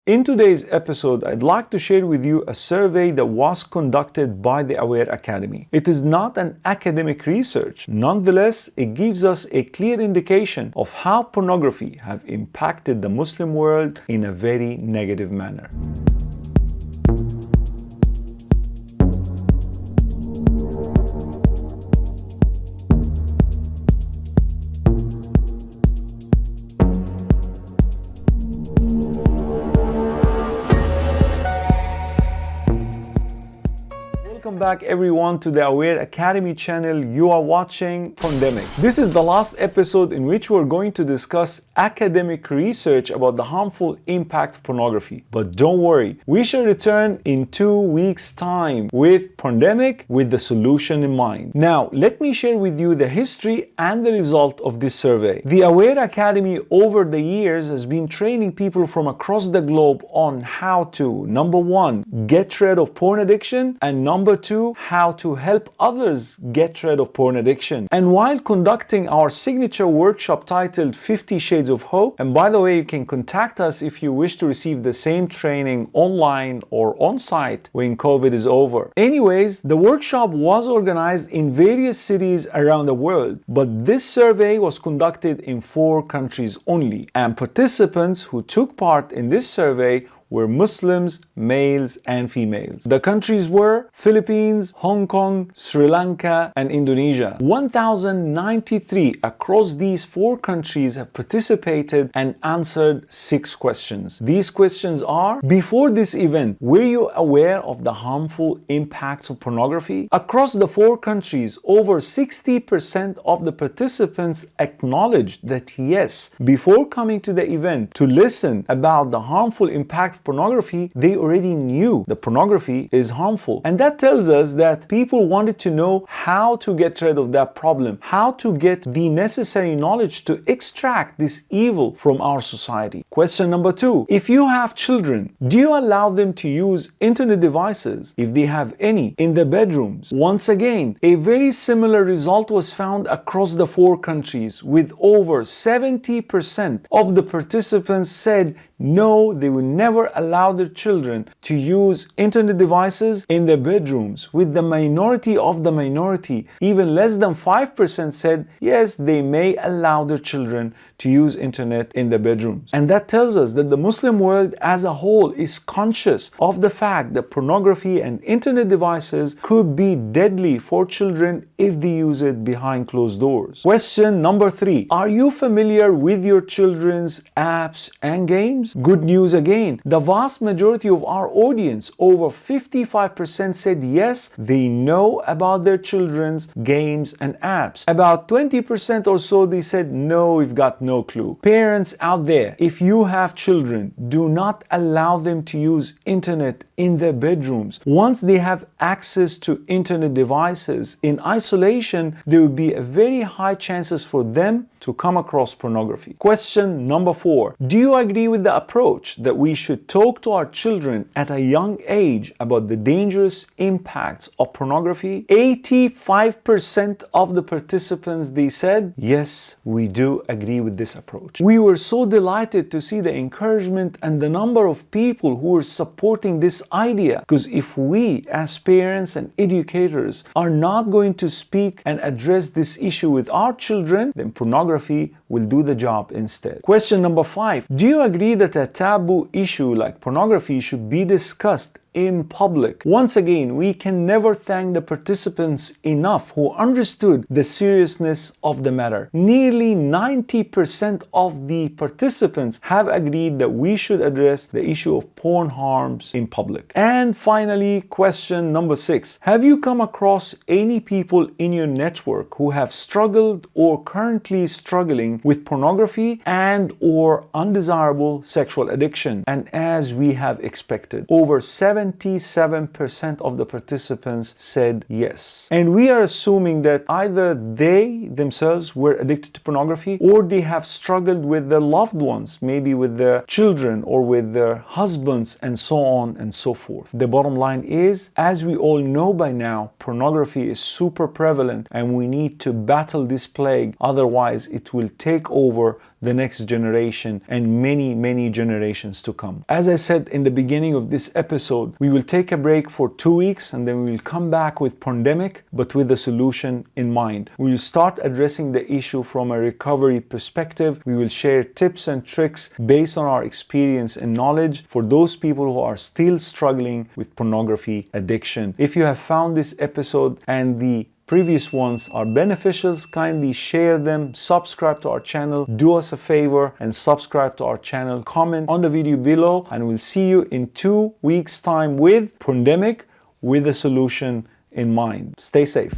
In today's episode, I'd like to share with you a survey that was conducted by the Aware Academy. It is not an academic research. Nonetheless, it gives us a clear indication of how pornography have impacted the Muslim world in a very negative manner. Welcome back everyone to the Aware Academy channel. You are watching Pandemic. This is the last episode in which we're going to discuss academic research about the harmful impact of pornography. But don't worry, we shall return in 2 weeks' time with Pandemic with the solution in mind. Now, let me share with you the history and the result of this survey. The Aware Academy over the years has been training people from across the globe on how to, number one, get rid of porn addiction, and number two, how to help others get rid of porn addiction. And while conducting our signature workshop titled 50 Shades of Hope, and by the way, you can contact us if you wish to receive the same training online or on-site when COVID is over. Anyways, the workshop was organized in various cities around the world, but this survey was conducted in 4 countries only, and participants who took part in this survey were Muslims, males and females. The countries were Philippines, Hong Kong, Sri Lanka and Indonesia. 1,093 across these 4 countries have participated and answered 6 questions. These questions are: before this event, were you aware of the harmful impacts of pornography? Across the 4 countries, over 60% of the participants acknowledged that yes, before coming to the event to listen about the harmful impact pornography, they already knew that pornography is harmful. And that tells us that people wanted to know how to get rid of that problem, how to get the necessary knowledge to extract this evil from our society. Question number 2. If you have children, do you allow them to use internet devices, if they have any, in their bedrooms? Once again, a very similar result was found across the 4 countries, with over 70% of the participants said no, they will never allow their children to use internet devices in their bedrooms. With the minority of the minority, even less than 5% said yes, they may allow their children to use internet in their bedrooms. And that tells us that the Muslim world as a whole is conscious of the fact that pornography and internet devices could be deadly for children if they use it behind closed doors. Question number 3. Are you familiar with your children's apps and games? Good news again. The vast majority of our audience, over 55%, said yes, they know about their children's games and apps. About 20% or so, they said no, we've got no clue. Parents out there, if you have children, do not allow them to use internet in their bedrooms. Once they have access to internet devices in isolation, there will be a very high chances for them to come across pornography. Question number 4. Do you agree with the approach that we should talk to our children at a young age about the dangerous impacts of pornography? 85% of the participants, they said, yes, we do agree with this approach. We were so delighted to see the encouragement and the number of people who were supporting this idea, because if we as parents and educators are not going to speak and address this issue with our children, then pornography will do the job instead. Question number 5. Do you agree that a taboo issue like pornography should be discussed in public? Once again, we can never thank the participants enough who understood the seriousness of the matter. Nearly 90% of the participants have agreed that we should address the issue of porn harms in public. And finally, question number 6. Have you come across any people in your network who have struggled or currently struggling with pornography and or undesirable sexual addiction? And as we have expected, over 77% of the participants said yes. And we are assuming that either they themselves were addicted to pornography or they have struggled with their loved ones, maybe with their children or with their husbands and so on and so forth. The bottom line is, as we all know by now, pornography is super prevalent and we need to battle this plague, otherwise it will take over the next generation and many generations to come. As I said in the beginning of this episode, we will take a break for 2 weeks and then we will come back with pandemic, but with a solution in mind. We will start addressing the issue from a recovery perspective. We will share tips and tricks based on our experience and knowledge for those people who are still struggling with pornography addiction. If you have found this episode and the previous ones are beneficial, kindly share them, subscribe to our channel, do us a favor and subscribe to our channel, comment on the video below, and we'll see you in 2 weeks time with pandemic with a solution in mind. Stay safe.